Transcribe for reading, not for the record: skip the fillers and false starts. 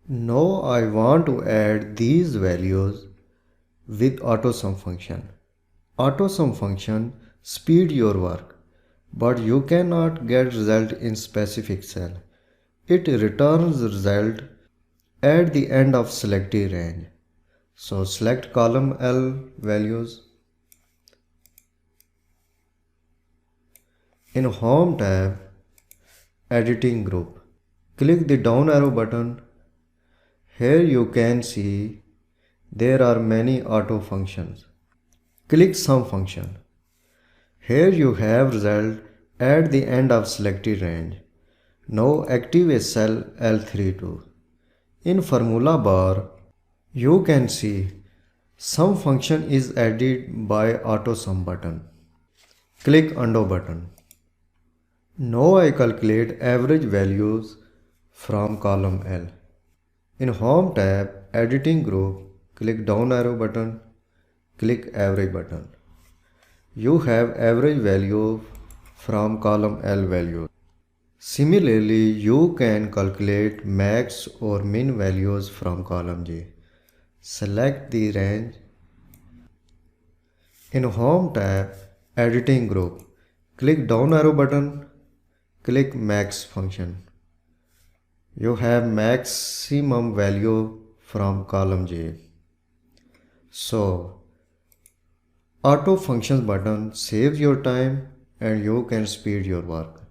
Now I want to add these values with AutoSum function. AutoSum function speed your work, but you cannot get result in specific cell. It returns result at the end of selected range. So select column L values. In Home tab, Editing Group, click the down arrow button. Here you can see there are many auto functions. Click Sum function. Here you have result at the end of selected range. Now activate cell L3 too. In formula bar, you can see Sum function is added by AutoSum button. Click Undo button. Now I calculate average values from column L. In Home tab, Editing Group, click down arrow button, click Average button. You have average value from column L value. Similarly, you can calculate max or min values from column J. Select the range. In Home tab, Editing Group, click down arrow button, click Max function. You have maximum value from column J. So, Auto Functions button saves your time and you can speed your work.